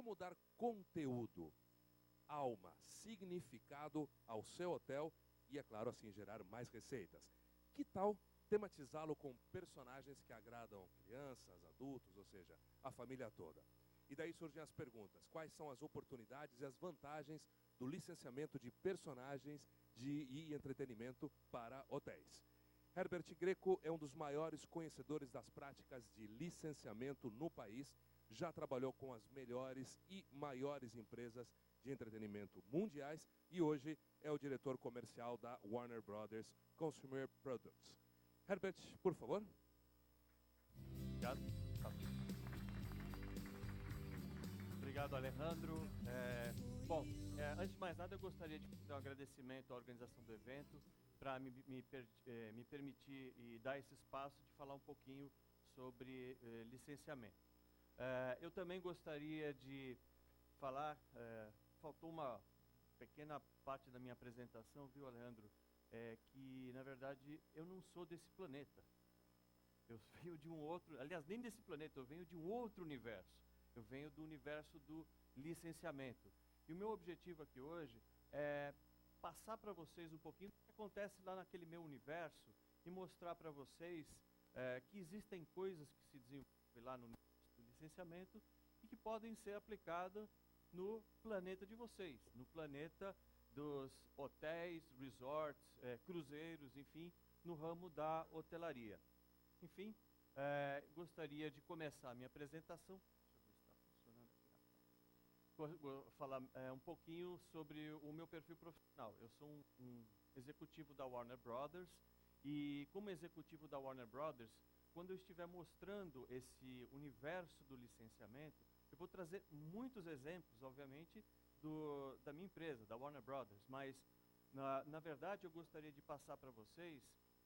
como dar conteúdo, alma, significado ao seu hotel e, é claro, assim gerar mais receitas. Que tal tematizá-lo com personagens que agradam crianças, adultos, ou seja, a família toda? E daí surgem as perguntas: quais são as oportunidades e as vantagens do licenciamento de personagens e entretenimento para hotéis? Herbert Greco é um dos maiores conhecedores das práticas de licenciamento no país, já trabalhou com as melhores e maiores empresas de entretenimento mundiais e hoje é o diretor comercial da Warner Brothers Consumer Products. Herbert, por favor. Obrigado. Obrigado, Alejandro. Antes de mais nada, eu gostaria de dar um agradecimento à organização do evento para me permitir e dar esse espaço de falar um pouquinho sobre licenciamento. Eu também gostaria de falar, faltou uma pequena parte da minha apresentação, viu, Alejandro? Que, na verdade, eu não sou desse planeta. Eu venho de um outro, aliás, nem desse planeta, eu venho de um outro universo. Eu venho do universo do licenciamento. E o meu objetivo aqui hoje é passar para vocês um pouquinho do que acontece lá naquele meu universo e mostrar para vocês que existem coisas que se desenvolvem lá no universo do licenciamento e que podem ser aplicadas no planeta de vocês, no planeta dos hotéis, resorts, cruzeiros, enfim, no ramo da hotelaria. Enfim, gostaria de começar a minha apresentação. Deixa eu ver se está funcionando aqui. Vou falar um pouquinho sobre o meu perfil profissional. Eu sou um executivo da Warner Brothers e, como executivo da Warner Brothers, quando eu estiver mostrando esse universo do licenciamento, eu vou trazer muitos exemplos, obviamente, da minha empresa, da Warner Brothers, mas, na verdade, eu gostaria de passar para vocês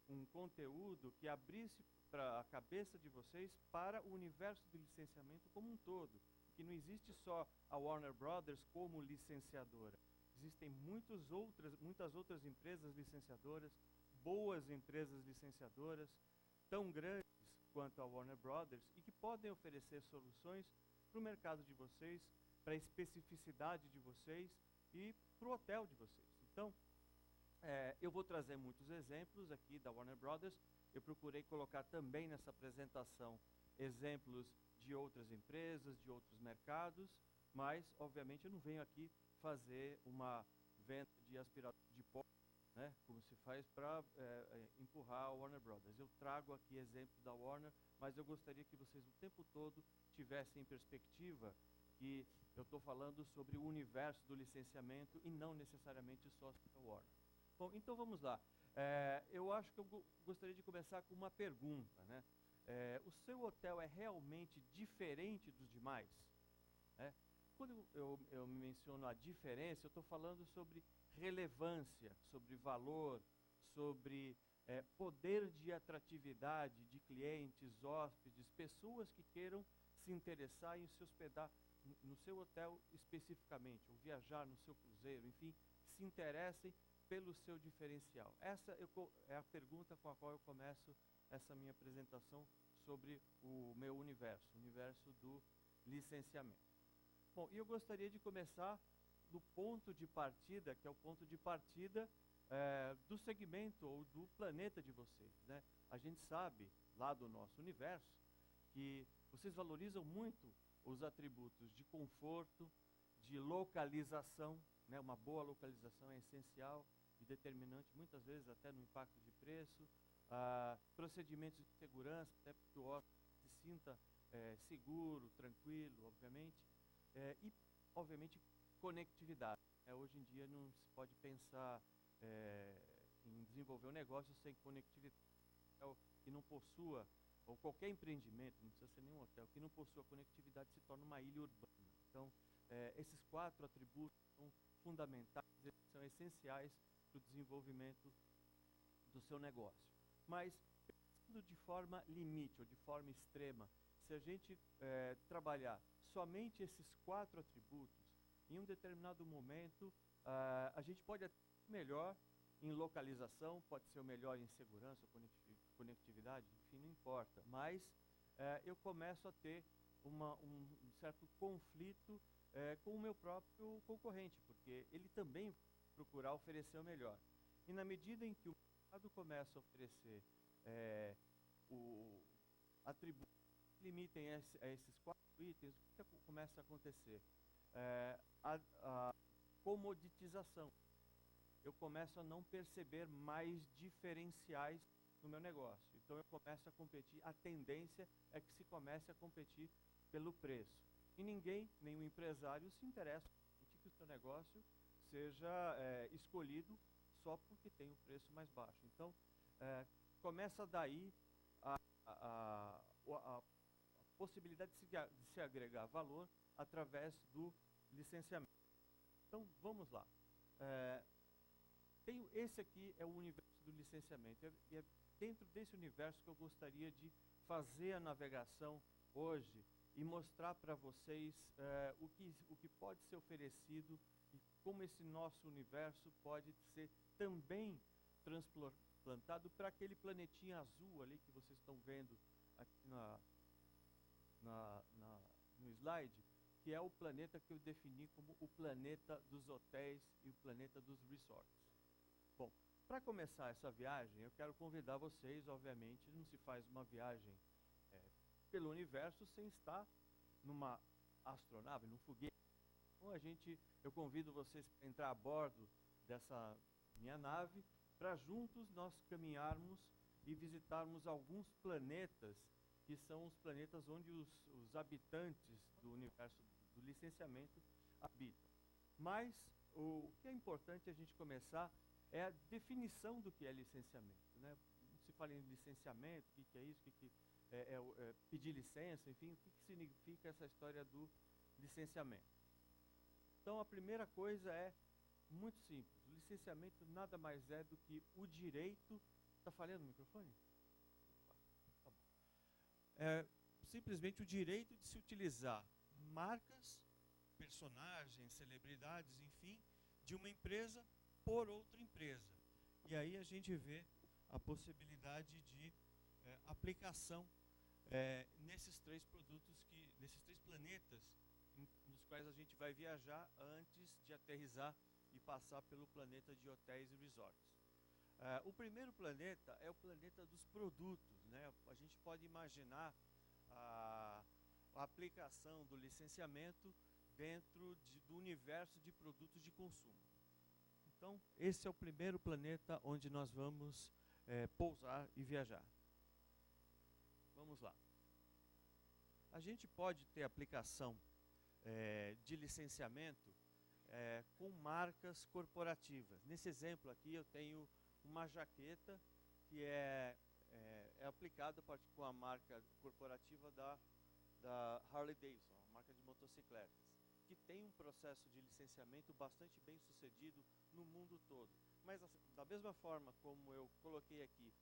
um conteúdo que abrisse para a cabeça de vocês para o universo do licenciamento como um todo, que não existe só a Warner Brothers como licenciadora. Existem muitas outras empresas licenciadoras, boas empresas licenciadoras, tão grandes quanto a Warner Brothers e que podem oferecer soluções para o mercado de vocês, para a especificidade de vocês e para o hotel de vocês. Então, eu vou trazer muitos exemplos aqui da Warner Brothers. Eu procurei colocar também nessa apresentação exemplos de outras empresas, de outros mercados, mas, obviamente, eu não venho aqui fazer uma venda de aspirador de pó, né, como se faz para empurrar a Warner Brothers. Eu trago aqui exemplo da Warner, mas eu gostaria que vocês o tempo todo tivessem em perspectiva que eu estou falando sobre o universo do licenciamento e não necessariamente só sobre a Warner. Bom, então vamos lá. Eu acho que eu gostaria de começar com uma pergunta, né? O seu hotel é realmente diferente dos demais? Quando eu menciono a diferença, eu estou falando sobre relevância, sobre valor, sobre poder de atratividade de clientes, hóspedes, pessoas que queiram se interessar em se hospedar no seu hotel especificamente, ou viajar no seu cruzeiro, enfim, se interessem pelo seu diferencial. Essa é a pergunta com a qual eu começo essa minha apresentação sobre o meu universo, o universo do licenciamento. Bom, e eu gostaria de começar do ponto de partida, que é o ponto de partida do segmento ou do planeta de vocês, né? A gente sabe, lá do nosso universo, que vocês valorizam muito os atributos de conforto, de localização, né? Uma boa localização é essencial e determinante, muitas vezes até no impacto de preço, procedimentos de segurança, até para que o hóspede se sinta seguro, tranquilo, obviamente, e, obviamente, conectividade. Hoje em dia não se pode pensar em desenvolver um negócio sem conectividade, que não possua, ou qualquer empreendimento, não precisa ser nenhum hotel, que não possua conectividade se torna uma ilha urbana. Então, esses 4 atributos são fundamentais, são essenciais para o desenvolvimento do seu negócio. Mas, pensando de forma limite ou de forma extrema, se a gente trabalhar somente esses 4 atributos, em um determinado momento, a gente pode até ser melhor em localização, pode ser o melhor em segurança ou conectividade, enfim, não importa. Mas eu começo a ter um certo conflito com o meu próprio concorrente, porque ele também procurar oferecer o melhor. E na medida em que o mercado começa a oferecer atributos que limitem a esses 4 itens, o que começa a acontecer? A comoditização. Eu começo a não perceber mais diferenciais no meu negócio. Então eu começo a competir, a tendência é que se comece a competir pelo preço. E ninguém, nenhum empresário, se interessa em que o seu negócio seja escolhido só porque tem o preço mais baixo. Então, começa daí a possibilidade de se agregar valor através do licenciamento. Então, vamos lá. Esse aqui é o universo do licenciamento. E é dentro desse universo que eu gostaria de fazer a navegação hoje e mostrar para vocês o que pode ser oferecido e como esse nosso universo pode ser também transplantado para aquele planetinha azul ali que vocês estão vendo aqui no slide, que é o planeta que eu defini como o planeta dos hotéis e o planeta dos resorts. Bom, para começar essa viagem, eu quero convidar vocês, obviamente, não se faz uma viagem pelo universo sem estar numa astronave, num foguete. Então eu convido vocês a entrar a bordo dessa minha nave para juntos nós caminharmos e visitarmos alguns planetas que são os planetas onde os habitantes do universo do licenciamento habitam. Mas o que é importante a gente começar é a definição do que é licenciamento, né? Se fala em licenciamento, o que é isso, o que é pedir licença, enfim, o que significa essa história do licenciamento. Então, a primeira coisa é muito simples. O licenciamento nada mais é do que o direito... Está falhando o microfone? Tá bom. Simplesmente o direito de se utilizar marcas, personagens, celebridades, enfim, de uma empresa por outra empresa. E aí a gente vê a possibilidade de aplicação nesses 3 produtos, nesses 3 planetas nos quais a gente vai viajar antes de aterrissar e passar pelo planeta de hotéis e resorts. O primeiro planeta é o planeta dos produtos, né? A gente pode imaginar a aplicação do licenciamento dentro do universo de produtos de consumo. Então, esse é o primeiro planeta onde nós vamos pousar e viajar. Vamos lá. A gente pode ter aplicação de licenciamento com marcas corporativas. Nesse exemplo aqui eu tenho uma jaqueta que é aplicada com a marca corporativa da Harley Davidson, a marca de motocicletas, que tem um processo de licenciamento bastante bem sucedido no mundo todo. Mas da mesma forma como eu coloquei aqui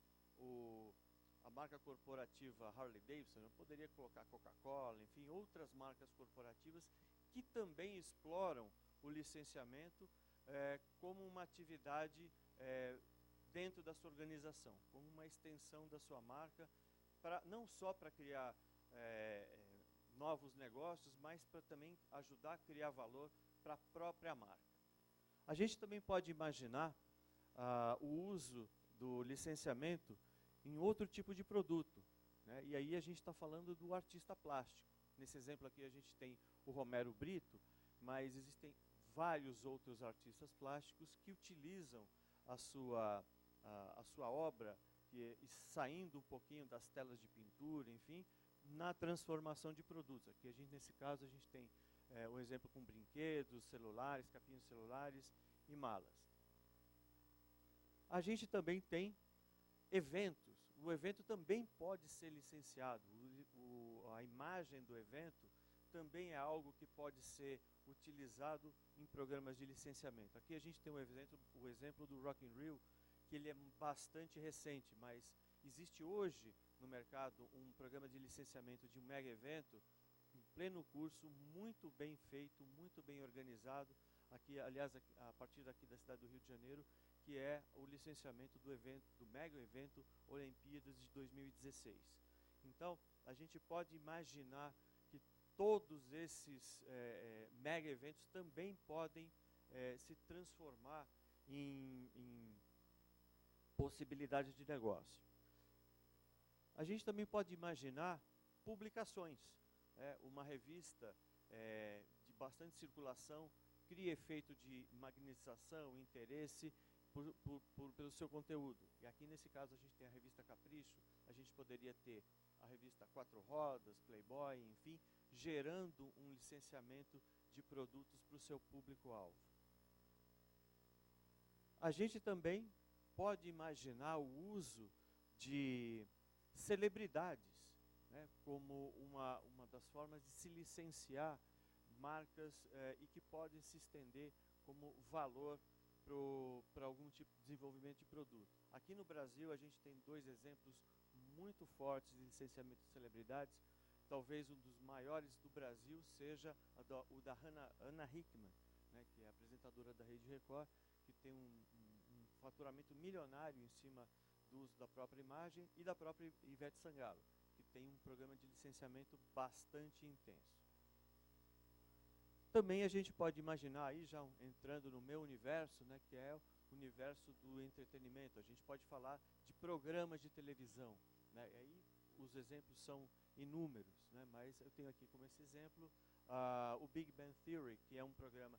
a marca corporativa Harley Davidson, eu poderia colocar Coca-Cola, enfim, outras marcas corporativas que também exploram o licenciamento como uma atividade dentro da sua organização, como uma extensão da sua marca, não só para criar novos negócios, mas para também ajudar a criar valor para a própria marca. A gente também pode imaginar o uso do licenciamento em outro tipo de produto, né? E aí a gente está falando do artista plástico. Nesse exemplo aqui a gente tem o Romero Brito, mas existem vários outros artistas plásticos que utilizam a sua obra, saindo um pouquinho das telas de pintura, enfim, na transformação de produtos. Aqui nesse caso a gente tem um exemplo com brinquedos, celulares, capinhos celulares e malas. A gente também tem eventos. O evento também pode ser licenciado. A imagem do evento também é algo que pode ser utilizado em programas de licenciamento. Aqui a gente tem o exemplo do Rock in Rio, que ele é bastante recente, mas existe hoje no mercado um programa de licenciamento de um mega evento em pleno curso, muito bem feito, muito bem organizado, aqui, aliás, a partir daqui da cidade do Rio de Janeiro, que é o licenciamento do mega evento Olimpíadas de 2016. Então, a gente pode imaginar que todos esses mega eventos também podem se transformar em possibilidades de negócio. A gente também pode imaginar publicações. Uma revista de bastante circulação cria efeito de magnetização, interesse pelo seu conteúdo. E aqui nesse caso a gente tem a revista Capricho, a gente poderia ter a revista Quatro Rodas, Playboy, enfim, gerando um licenciamento de produtos para o seu público-alvo. A gente também pode imaginar o uso de celebridades, né, como uma das formas de se licenciar marcas e que podem se estender como valor para algum tipo de desenvolvimento de produto. Aqui no Brasil a gente tem 2 exemplos muito fortes de licenciamento de celebridades. Talvez um dos maiores do Brasil seja o da Ana Hickman, né, que é apresentadora da Rede Record, que tem um faturamento milionário em cima do uso da própria imagem, e da própria Ivete Sangalo, que tem um programa de licenciamento bastante intenso. Também a gente pode imaginar, aí já entrando no meu universo, né, que é o universo do entretenimento, a gente pode falar de programas de televisão, né, e aí os exemplos são inúmeros, né, mas eu tenho aqui como esse exemplo o Big Bang Theory, que é um programa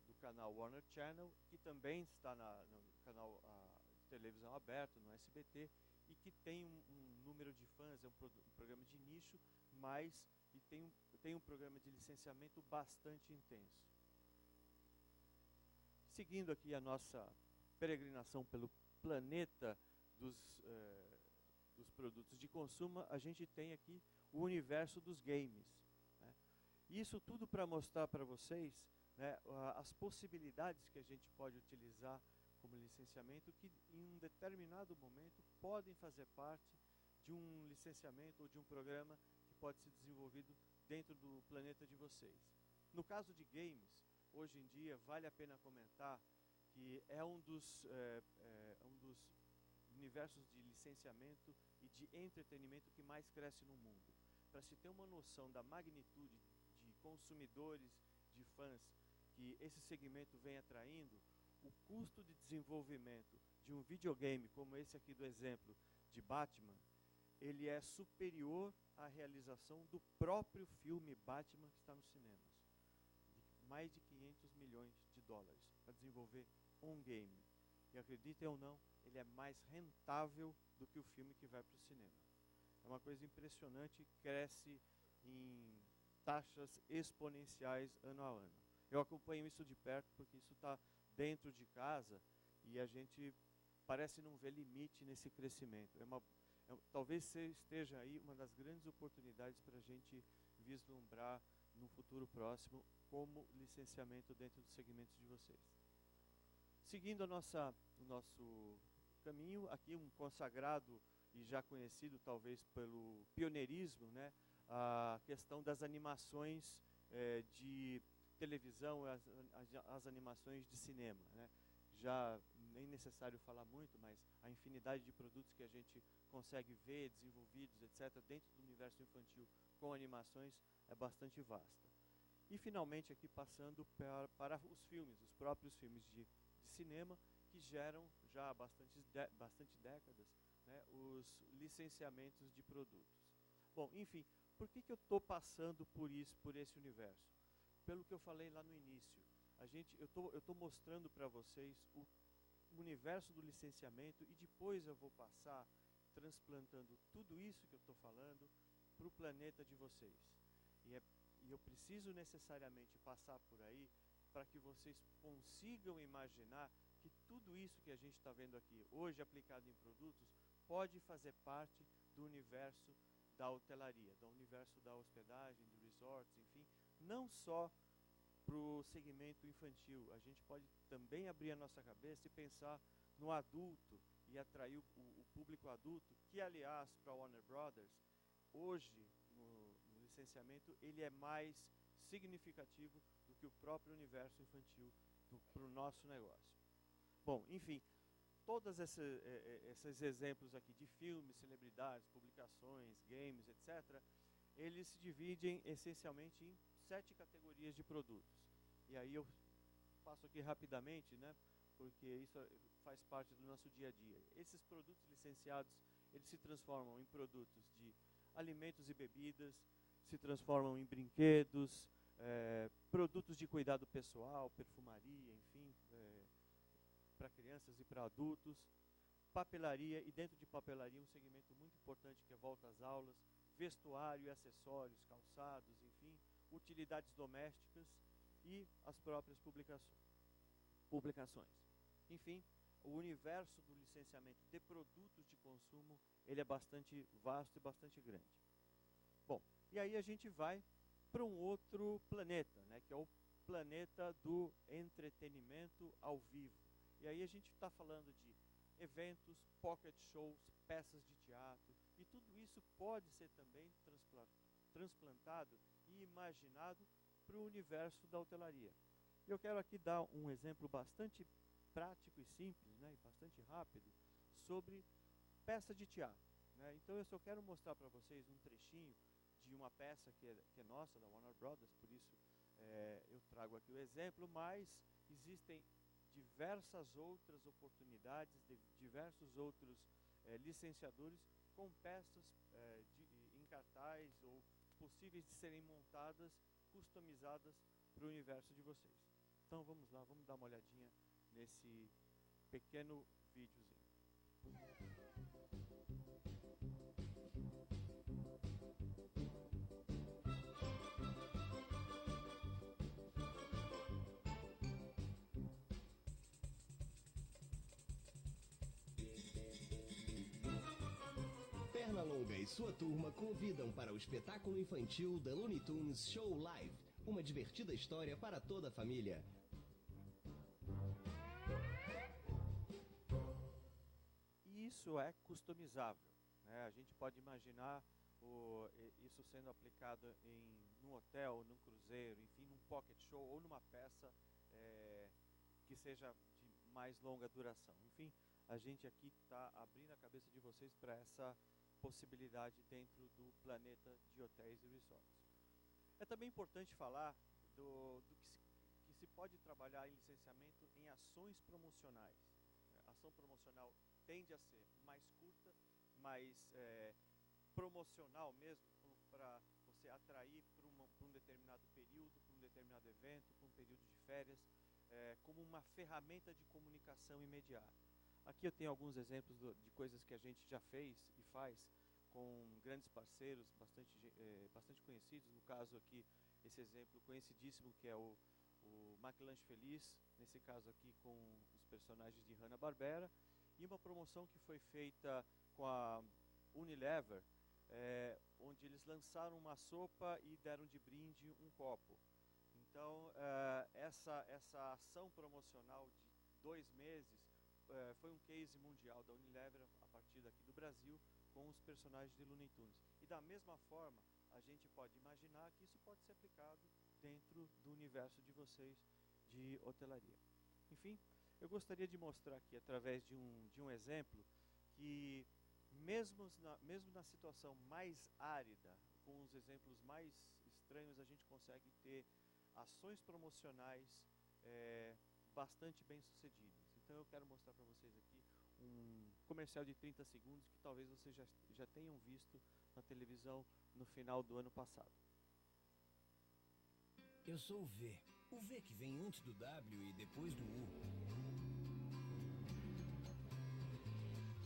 do canal Warner Channel, que também está no canal de televisão aberto, no SBT, e que tem um número de fãs, é um programa de nicho, mas e tem um programa de licenciamento bastante intenso. Seguindo aqui a nossa peregrinação pelo planeta dos produtos de consumo, a gente tem aqui o universo dos games, né? Isso tudo para mostrar para vocês, né, as possibilidades que a gente pode utilizar como licenciamento, que em um determinado momento podem fazer parte de um licenciamento ou de um programa que pode ser desenvolvido dentro do planeta de vocês. No caso de games, hoje em dia vale a pena comentar que é um dos universos de licenciamento e de entretenimento que mais cresce no mundo. Para se ter uma noção da magnitude de consumidores, de fãs que esse segmento vem atraindo, o custo de desenvolvimento de um videogame como esse aqui do exemplo de Batman, ele é superior à realização do próprio filme Batman que está nos cinemas. De mais de 500 milhões de dólares para desenvolver um game. E acreditem ou não, ele é mais rentável do que o filme que vai para o cinema. É uma coisa impressionante, cresce em taxas exponenciais ano a ano. Eu acompanho isso de perto porque isso está dentro de casa e a gente parece não ver limite nesse crescimento. Talvez esteja aí uma das grandes oportunidades para a gente vislumbrar no futuro próximo como licenciamento dentro dos segmentos de vocês. Seguindo o nosso caminho, aqui um consagrado e já conhecido talvez pelo pioneirismo, né, a questão das animações de televisão, as animações de cinema, né? Já nem necessário falar muito, mas a infinidade de produtos que a gente consegue ver, desenvolvidos, etc., dentro do universo infantil com animações é bastante vasta. E finalmente aqui passando para os filmes, os próprios filmes de cinema, que geram já há bastante décadas, né, os licenciamentos de produtos. Bom, enfim, por que eu estou passando por esse universo? Pelo que eu falei lá no início, eu estou mostrando para vocês o universo do licenciamento e depois eu vou passar transplantando tudo isso que eu estou falando para o planeta de vocês. E eu preciso necessariamente passar por aí para que vocês consigam imaginar que tudo isso que a gente está vendo aqui hoje aplicado em produtos pode fazer parte do universo da hotelaria, do universo da hospedagem, de resorts, enfim, não só para o segmento infantil. A gente pode também abrir a nossa cabeça e pensar no adulto e atrair o público adulto, que aliás para a Warner Brothers, hoje no licenciamento, ele é mais significativo do que o próprio universo infantil para o nosso negócio. Bom, enfim, todos esses exemplos aqui de filmes, celebridades, publicações, games, etc., eles se dividem essencialmente em 7 categorias de produtos. E aí eu passo aqui rapidamente, né, porque isso faz parte do nosso dia a dia. Esses produtos licenciados, eles se transformam em produtos de alimentos e bebidas, se transformam em brinquedos, produtos de cuidado pessoal, perfumaria, enfim, para crianças e para adultos, papelaria, e dentro de papelaria um segmento muito importante que é volta às aulas, vestuário e acessórios, calçados, enfim, utilidades domésticas e as próprias publicações. Enfim, o universo do licenciamento de produtos de consumo, ele é bastante vasto e bastante grande. Bom, e aí a gente vai para um outro planeta, né, que é o planeta do entretenimento ao vivo. E aí a gente está falando de eventos, pocket shows, peças de teatro, e tudo isso pode ser também transplantado e imaginado para o universo da hotelaria. E eu quero aqui dar um exemplo bastante prático e simples, né, e bastante rápido, sobre peça de teatro, né? Então eu só quero mostrar para vocês um trechinho de uma peça que é nossa, da Warner Brothers, por isso eu trago aqui o exemplo, mas existem diversas outras oportunidades, diversos outros licenciadores com peças em cartaz ou possíveis de serem montadas, customizadas para o universo de vocês. Então vamos lá, vamos dar uma olhadinha nesse pequeno videozinho. Pernalonga e sua turma convidam para o espetáculo infantil The Looney Tunes Show Live, uma divertida história para toda a família. Isso é customizável, né? A gente pode imaginar isso sendo aplicado num hotel, num cruzeiro, enfim, num pocket show ou numa peça que seja de mais longa duração. Enfim, a gente aqui está abrindo a cabeça de vocês para essa possibilidade dentro do planeta de hotéis e resorts. É também importante falar do que se pode trabalhar em licenciamento em ações promocionais. A ação promocional tende a ser mais curta, mais promocional mesmo, para você atrair para um determinado período, para um determinado evento, para um período de férias, como uma ferramenta de comunicação imediata. Aqui eu tenho alguns exemplos de coisas que a gente já fez e faz com grandes parceiros bastante conhecidos. No caso aqui, esse exemplo conhecidíssimo que é o McLanche Feliz, nesse caso aqui com os personagens de Hanna-Barbera, e uma promoção que foi feita com a Unilever, onde eles lançaram uma sopa e deram de brinde um copo. Então, essa ação promocional de 2 meses foi um case mundial da Unilever, a partir daqui do Brasil, com os personagens de Looney Tunes. E da mesma forma, a gente pode imaginar que isso pode ser aplicado dentro do universo de vocês de hotelaria. Enfim, eu gostaria de mostrar aqui, através de um exemplo, que mesmo na situação mais árida, com os exemplos mais estranhos, a gente consegue ter ações promocionais bastante bem sucedidas. Então eu quero mostrar para vocês aqui um comercial de 30 segundos que talvez vocês já tenham visto na televisão no final do ano passado. Eu sou o V. O V que vem antes do W e depois do U.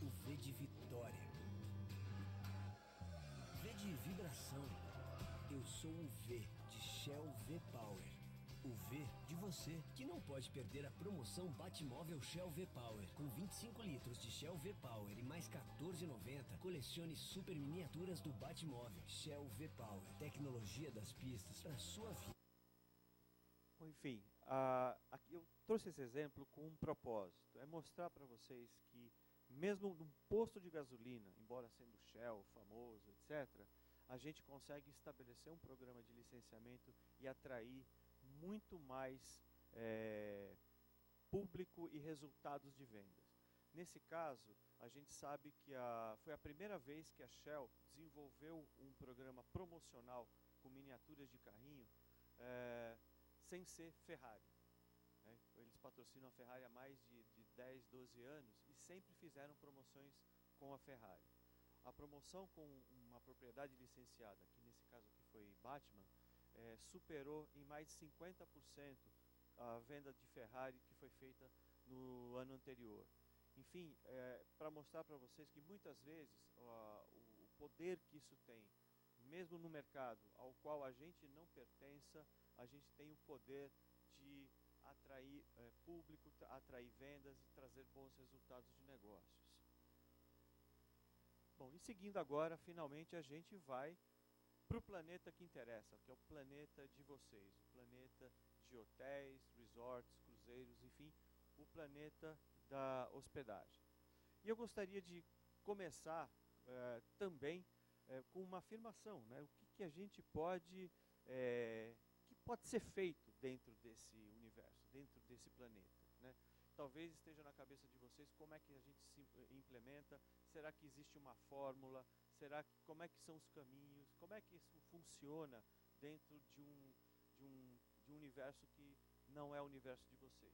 O V de vitória. V de vibração. Eu sou o V de Shell V-Power. O V de você, que não pode perder a promoção Batmóvel Shell V-Power. Com 25 litros de Shell V-Power e mais R$14,90, colecione super miniaturas do Batmóvel. Shell V-Power, tecnologia das pistas para sua vida. Enfim, aqui eu trouxe esse exemplo com um propósito, é mostrar para vocês que mesmo num posto de gasolina, embora sendo Shell, famoso, etc., a gente consegue estabelecer um programa de licenciamento e atrair muito mais público e resultados de vendas. Nesse caso, a gente sabe que foi a primeira vez que a Shell desenvolveu um programa promocional com miniaturas de carrinho sem ser Ferrari. Né? Eles patrocinam a Ferrari há mais de 10, 12 anos e sempre fizeram promoções com a Ferrari. A promoção com uma propriedade licenciada, que nesse caso aqui foi Batman, superou em mais de 50% a venda de Ferrari que foi feita no ano anterior. Enfim, para mostrar para vocês que muitas vezes o poder que isso tem, mesmo no mercado ao qual a gente não pertença, a gente tem o poder de atrair público, atrair vendas e trazer bons resultados de negócios. Bom, e seguindo agora, finalmente a gente vai para o planeta que interessa, que é o planeta de vocês, o planeta de hotéis, resorts, cruzeiros, enfim, o planeta da hospedagem. E eu gostaria de começar também com uma afirmação, né? O que a gente pode ser feito dentro desse universo, dentro desse planeta, né? Talvez esteja na cabeça de vocês como é que a gente se implementa, será que existe uma fórmula, como é que são os caminhos, como é que isso funciona dentro de um universo que não é o universo de vocês.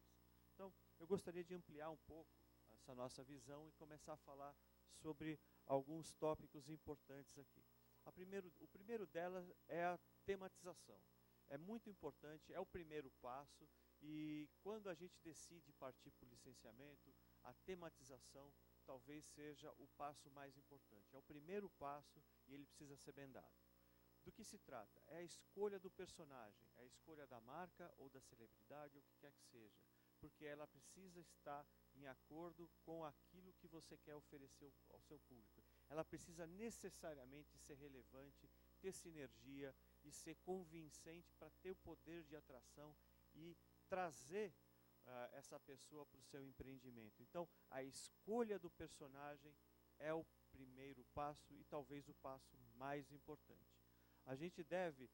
Então, eu gostaria de ampliar um pouco essa nossa visão e começar a falar sobre alguns tópicos importantes aqui. O primeiro delas é a tematização. É muito importante, é o primeiro passo, e quando a gente decide partir para o licenciamento, a tematização talvez seja o passo mais importante. É o primeiro passo e ele precisa ser bem dado. Do que se trata? É a escolha do personagem, é a escolha da marca ou da celebridade, ou o que quer que seja, porque ela precisa estar em acordo com aquilo que você quer oferecer ao seu público. Ela precisa necessariamente ser relevante, ter sinergia e ser convincente para ter o poder de atração e trazer essa pessoa para o seu empreendimento. Então, a escolha do personagem é o primeiro passo e talvez o passo mais importante. A gente deve,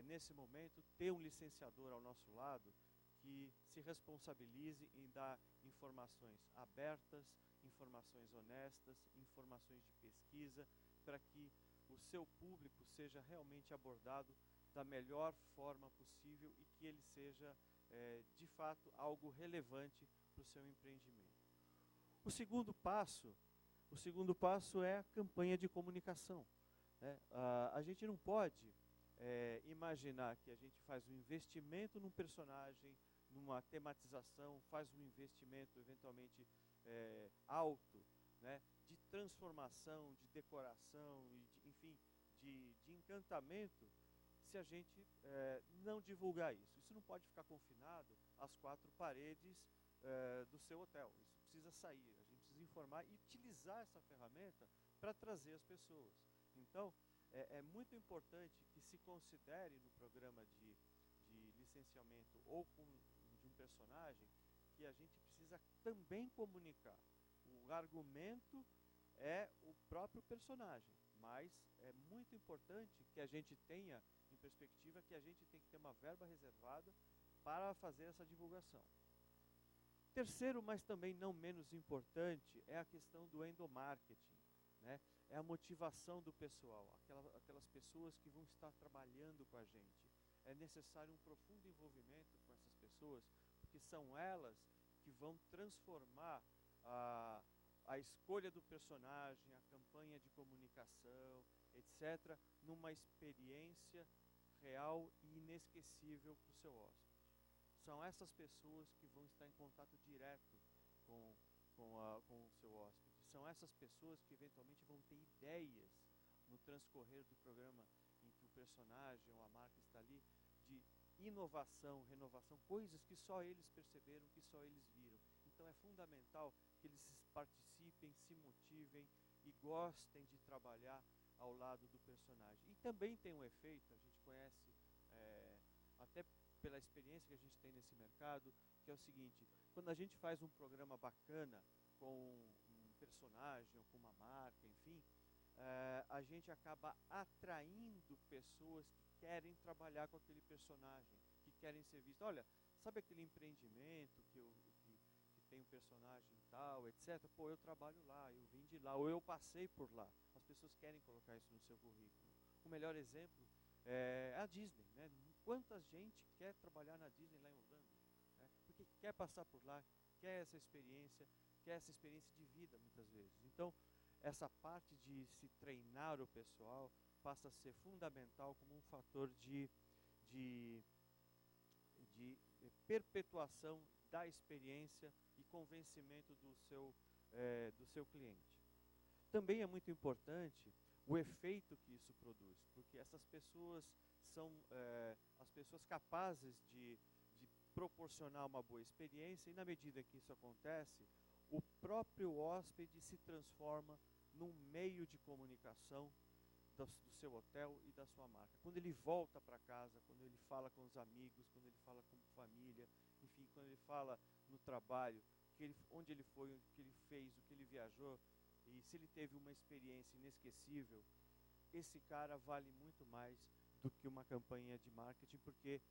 nesse momento, ter um licenciador ao nosso lado que se responsabilize em dar informações abertas, informações honestas, informações de pesquisa, para que o seu público seja realmente abordado da melhor forma possível e que ele seja, de fato, algo relevante para o seu empreendimento. O segundo passo é a campanha de comunicação. Né? A gente não pode imaginar que a gente faz um investimento num personagem, numa tematização, faz um investimento eventualmente alto, né, de transformação, de decoração, enfim, de encantamento, se a gente não divulgar isso. Isso não pode ficar confinado às 4 paredes do seu hotel. Isso precisa sair, a gente precisa informar e utilizar essa ferramenta para trazer as pessoas. Então, é muito importante que se considere no programa de licenciamento ou de um personagem que a gente precisa também comunicar. O argumento é o próprio personagem, mas é muito importante que a gente tenha em perspectiva que a gente tem que ter uma verba reservada para fazer essa divulgação. Terceiro, mas também não menos importante, é a questão do endomarketing, né? É a motivação do pessoal, aquelas pessoas que vão estar trabalhando com a gente. É necessário um profundo envolvimento com essas pessoas, porque são elas que vão transformar a escolha do personagem, a campanha de comunicação, etc., numa experiência real e inesquecível para o seu hóspede. São essas pessoas que vão estar em contato direto com o seu hóspede. São essas pessoas que eventualmente vão ter ideias no transcorrer do programa em que o personagem ou a marca está ali, de inovação, renovação, coisas que só eles perceberam, que só eles viram. Então é fundamental que eles participem, se motivem e gostem de trabalhar ao lado do personagem. E também tem um efeito, a gente conhece até pela experiência que a gente tem nesse mercado, que é o seguinte: quando a gente faz um programa bacana com um personagem ou com uma marca, enfim, a gente acaba atraindo pessoas que querem trabalhar com aquele personagem, que querem ser vistos. Olha, sabe aquele empreendimento que tem um personagem tal, etc. Pô, eu trabalho lá, eu vim de lá, ou eu passei por lá. As pessoas querem colocar isso no seu currículo. O melhor exemplo é a Disney, né? Quanta gente quer trabalhar na Disney lá em Orlando, né? Porque quer passar por lá, quer essa experiência de vida muitas vezes. Então, essa parte de se treinar o pessoal passa a ser fundamental como um fator de perpetuação da experiência e convencimento do seu cliente. Também é muito importante o efeito que isso produz, porque essas pessoas são as pessoas capazes de proporcionar uma boa experiência, e na medida que isso acontece, o próprio hóspede se transforma num meio de comunicação do seu hotel e da sua marca. Quando ele volta para casa, quando ele fala com os amigos, quando ele fala com família, enfim, quando ele fala no trabalho, onde ele foi, o que ele fez, o que ele viajou, e se ele teve uma experiência inesquecível, esse cara vale muito mais do que uma campanha de marketing, porque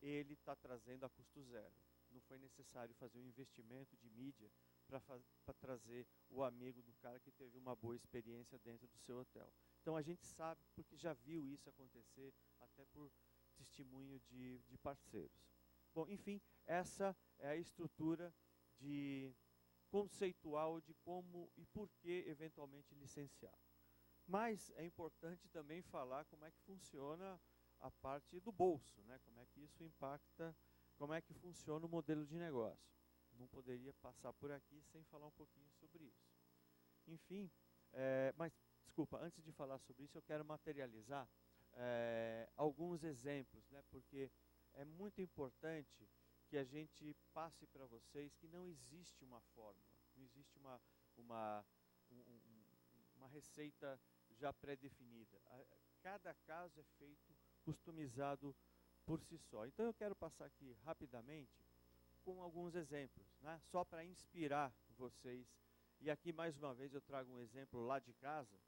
ele está trazendo a custo zero. Não foi necessário fazer um investimento de mídia para trazer o amigo do cara que teve uma boa experiência dentro do seu hotel. Então a gente sabe, porque já viu isso acontecer, até por testemunho de parceiros. Bom, enfim, essa é a estrutura conceitual de como e por que eventualmente licenciar. Mas é importante também falar como é que funciona a parte do bolso, né? Como é que isso impacta, como é que funciona o modelo de negócio. Não poderia passar por aqui sem falar um pouquinho sobre isso. Enfim, mas, desculpa, antes de falar sobre isso, eu quero materializar alguns exemplos, né? Porque é muito importante que a gente passe para vocês que não existe uma fórmula, não existe uma receita já pré-definida. Cada caso é feito, customizado por si só. Então eu quero passar aqui rapidamente com alguns exemplos, né? Só para inspirar vocês. E aqui mais uma vez eu trago um exemplo lá de casa,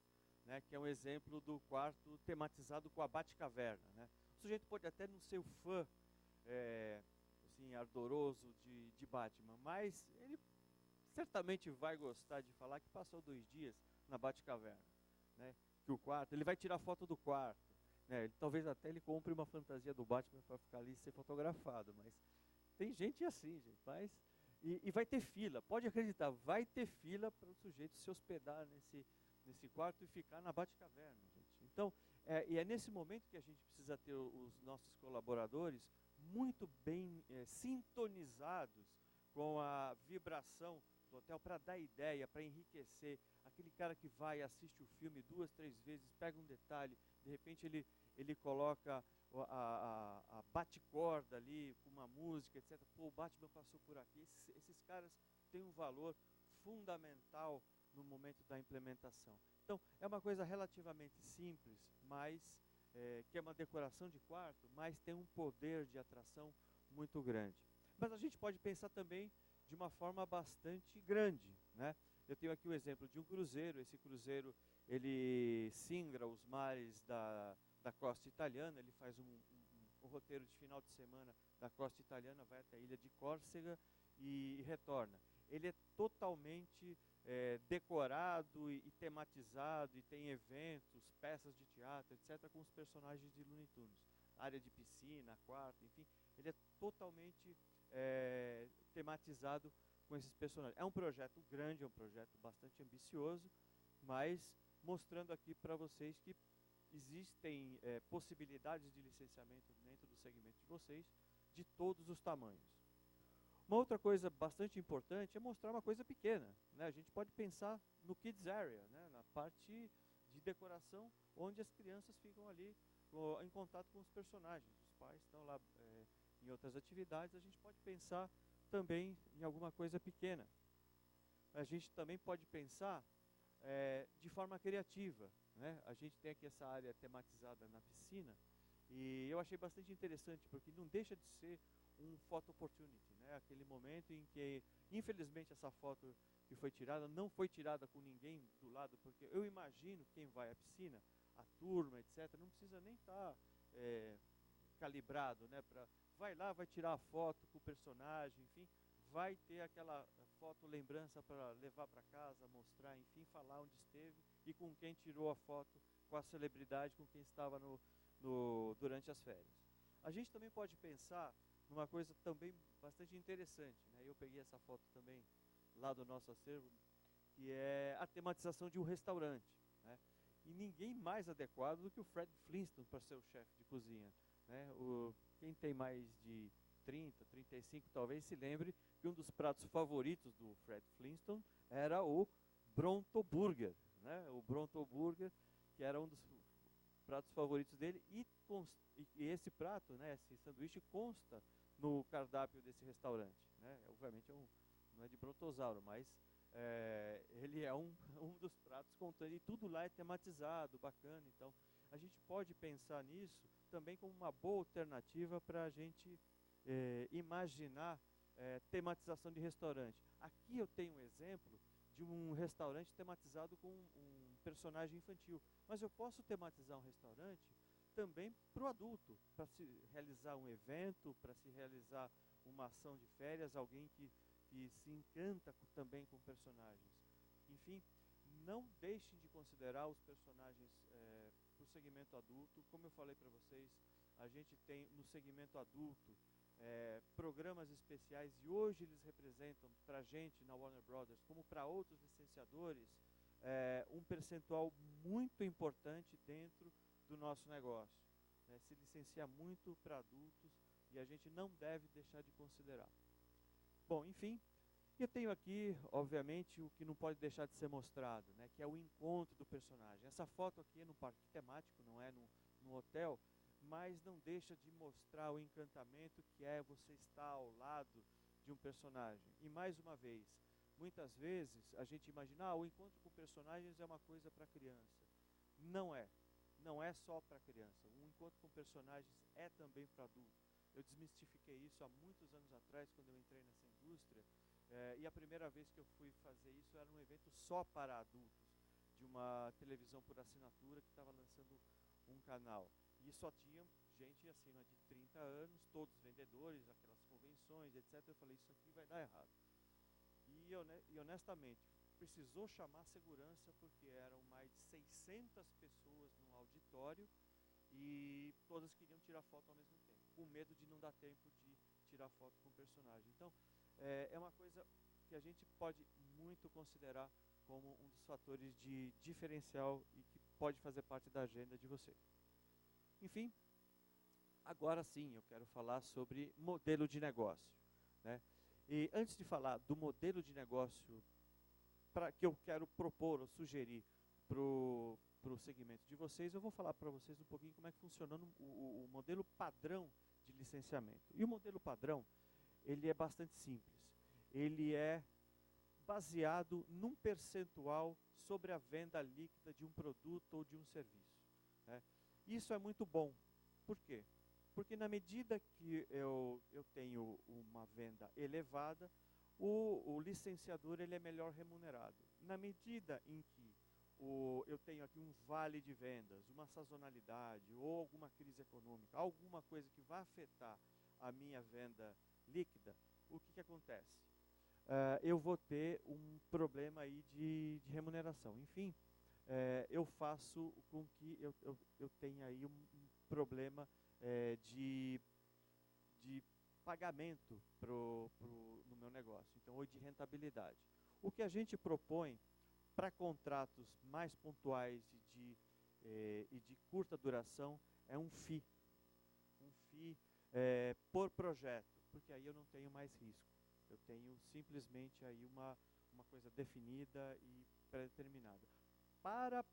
né? Que é um exemplo do quarto tematizado com a Batcaverna, né? O sujeito pode até não ser o fã assim, ardoroso de Batman, mas ele certamente vai gostar de falar que passou 2 dias na Batcaverna, né? Que o quarto, ele vai tirar foto do quarto, né? Talvez até ele compre uma fantasia do Batman para ficar ali e ser fotografado, mas tem gente assim, gente, mas e vai ter fila, pode acreditar, vai ter fila para o sujeito se hospedar nesse quarto e ficar na Batcaverna, gente. Então, e é nesse momento que a gente precisa ter os nossos colaboradores muito bem sintonizados com a vibração do hotel para dar ideia, para enriquecer. Aquele cara que vai, assiste o filme 2, 3 vezes, pega um detalhe, de repente ele coloca a bate-corda ali com uma música, etc. Pô, o Batman passou por aqui. Esses caras têm um valor fundamental no momento da implementação. Então, é uma coisa relativamente simples, mas que é uma decoração de quarto, mas tem um poder de atração muito grande. Mas a gente pode pensar também de uma forma bastante grande, né? Eu tenho aqui o exemplo de um cruzeiro. Esse cruzeiro, ele singra os mares da costa italiana, ele faz um roteiro de final de semana da costa italiana, vai até a ilha de Córcega e retorna. Ele é totalmente decorado e tematizado, e tem eventos, peças de teatro, etc., com os personagens de Looney Tunes. Área de piscina, quarto, enfim, ele é totalmente tematizado com esses personagens. É um projeto grande, é um projeto bastante ambicioso, mas mostrando aqui para vocês que existem possibilidades de licenciamento dentro do segmento de vocês, de todos os tamanhos. Uma outra coisa bastante importante é mostrar uma coisa pequena, né? A gente pode pensar no Kids Area, né? Na parte de decoração, onde as crianças ficam ali em contato com os personagens. Os pais estão lá em outras atividades. A gente pode pensar também em alguma coisa pequena. A gente também pode pensar de forma criativa, né? A gente tem aqui essa área tematizada na piscina, e eu achei bastante interessante, porque não deixa de ser um photo opportunity, né? Aquele momento em que, infelizmente, essa foto que foi tirada não foi tirada com ninguém do lado, porque eu imagino quem vai à piscina, a turma, etc., não precisa nem estar calibrado, né? Vai lá, vai tirar a foto com o personagem, enfim, vai ter aquela foto lembrança para levar para casa, mostrar, enfim, falar onde esteve e com quem tirou a foto com a celebridade, com quem estava durante as férias. A gente também pode pensar numa coisa também bastante interessante, né? Eu peguei essa foto também lá do nosso acervo, que é a tematização de um restaurante, né? E ninguém mais adequado do que o Fred Flintstone para ser o chefe de cozinha, né? Quem tem mais de 30, 35 talvez se lembre que um dos pratos favoritos do Fred Flintstone era o Bronto Burger, né? O Bronto Burger, que era um dos pratos favoritos dele, e esse prato, né, esse sanduíche consta no cardápio desse restaurante, né? Obviamente não é de brontossauro, mas ele é um dos pratos contando, e tudo lá é tematizado, bacana. Então a gente pode pensar nisso também como uma boa alternativa para a gente imaginar tematização de restaurante. Aqui eu tenho um exemplo de um restaurante tematizado com um personagem infantil, mas eu posso tematizar um restaurante também para o adulto, para se realizar um evento, para se realizar uma ação de férias, alguém que se encanta também com personagens. Enfim, não deixem de considerar os personagens para o segmento adulto. Como eu falei para vocês, a gente tem no segmento adulto programas especiais, e hoje eles representam para a gente na Warner Brothers, como para outros licenciadores, um percentual muito importante dentro do nosso negócio, né? Se licencia muito para adultos e a gente não deve deixar de considerar. Bom, enfim, eu tenho aqui, obviamente, o que não pode deixar de ser mostrado, né? Que é o encontro do personagem. Essa foto aqui é no parque temático, não é no hotel, mas não deixa de mostrar o encantamento que é você estar ao lado de um personagem. E mais uma vez, muitas vezes a gente imagina, o encontro com personagens é uma coisa para criança. Não é. Não é só para criança. Um encontro com personagens é também para adulto. Eu desmistifiquei isso há muitos anos atrás, quando eu entrei nessa indústria, e a primeira vez que eu fui fazer isso era um evento só para adultos, de uma televisão por assinatura que estava lançando um canal. E só tinha gente acima de 30 anos, todos vendedores, aquelas convenções, etc. Eu falei, isso aqui vai dar errado. E honestamente, precisou chamar segurança, porque eram mais de 600 pessoas no auditório e todas queriam tirar foto ao mesmo tempo, com medo de não dar tempo de tirar foto com o personagem. Então, é uma coisa que a gente pode muito considerar como um dos fatores de diferencial e que pode fazer parte da agenda de vocês. Enfim, agora sim eu quero falar sobre modelo de negócio, né? E antes de falar do modelo de negócio que eu quero propor ou sugerir para o segmento de vocês, eu vou falar para vocês um pouquinho como é que funciona o modelo padrão de licenciamento. E o modelo padrão, ele é bastante simples. Ele é baseado num percentual sobre a venda líquida de um produto ou de um serviço, né? Isso é muito bom. Por quê? Porque na medida que eu tenho uma venda elevada, o licenciador ele é melhor remunerado. Na medida em que eu tenho aqui um vale de vendas, uma sazonalidade ou alguma crise econômica, alguma coisa que vai afetar a minha venda líquida, o que acontece? Eu vou ter um problema aí de remuneração. Enfim, eu faço com que eu tenha aí um problema de pagamento no meu negócio, então, ou de rentabilidade. O que a gente propõe para contratos mais pontuais e de curta duração é um FII. Um FII por projeto, porque aí eu não tenho mais risco. Eu tenho simplesmente aí uma coisa definida e pré-determinada. Para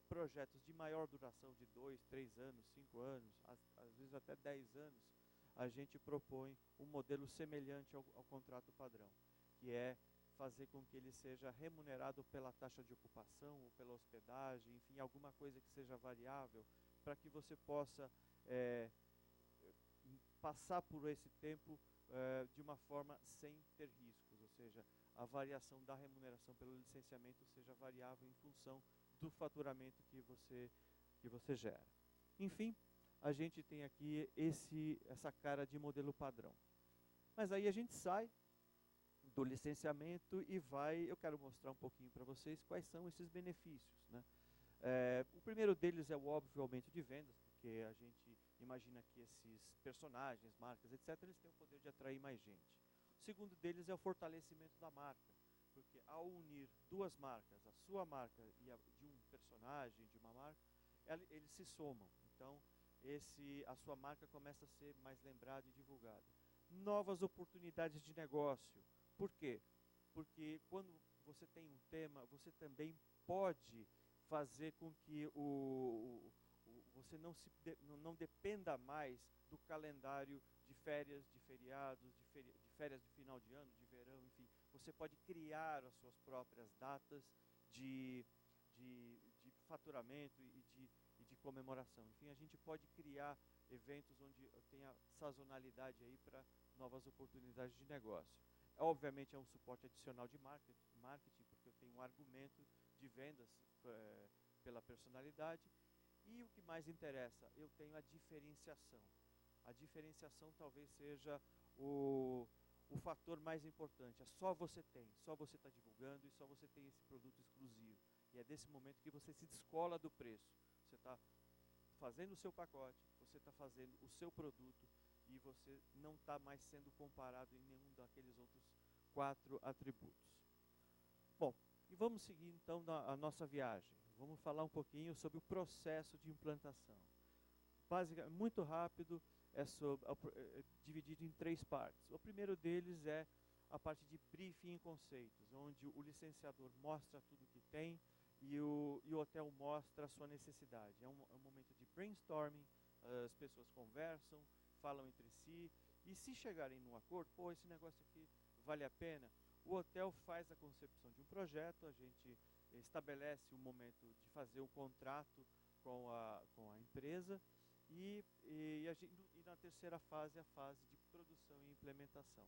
projetos de maior duração, de 2, 3 anos, 5 anos, às vezes até 10 anos, a gente propõe um modelo semelhante ao contrato padrão, que é fazer com que ele seja remunerado pela taxa de ocupação ou pela hospedagem, enfim, alguma coisa que seja variável, para que você possa passar por esse tempo de uma forma sem ter riscos, ou seja, a variação da remuneração pelo licenciamento seja variável em função do faturamento que você gera. Enfim, a gente tem aqui essa cara de modelo padrão. Mas aí a gente sai do licenciamento e eu quero mostrar um pouquinho para vocês quais são esses benefícios, né? O primeiro deles é o óbvio aumento de vendas, porque a gente imagina que esses personagens, marcas, etc., eles têm o poder de atrair mais gente. O segundo deles é o fortalecimento da marca, porque ao unir duas marcas, a sua marca e a de um personagem, de uma marca, eles se somam. Então, a sua marca começa a ser mais lembrada e divulgada. Novas oportunidades de negócio. Por quê? Porque quando você tem um tema, você também pode fazer com que você não dependa mais do calendário de férias, de feriados, de férias de final de ano, de verão, enfim. Você pode criar as suas próprias datas de faturamento e de comemoração. Enfim, a gente pode criar eventos onde tenha sazonalidade aí para novas oportunidades de negócio. Obviamente é um suporte adicional de marketing, porque eu tenho um argumento de vendas pela personalidade. E o que mais interessa, eu tenho a diferenciação. A diferenciação talvez seja o fator mais importante. Só você está divulgando e só você tem esse produto exclusivo. E é desse momento que você se descola do preço. Você está fazendo o seu pacote, você está fazendo o seu produto e você não está mais sendo comparado em nenhum daqueles outros 4 atributos. Bom, e vamos seguir então a nossa viagem. Vamos falar um pouquinho sobre o processo de implantação. Basicamente, muito rápido, é dividido em 3 partes. O primeiro deles é a parte de briefing e conceitos, onde o licenciador mostra tudo que tem e o hotel mostra a sua necessidade. É um momento de brainstorming, as pessoas conversam, falam entre si, e se chegarem num acordo, esse negócio aqui vale a pena, o hotel faz a concepção de um projeto, a gente estabelece o momento de fazer o contrato com a empresa e na terceira fase, a fase de produção e implementação.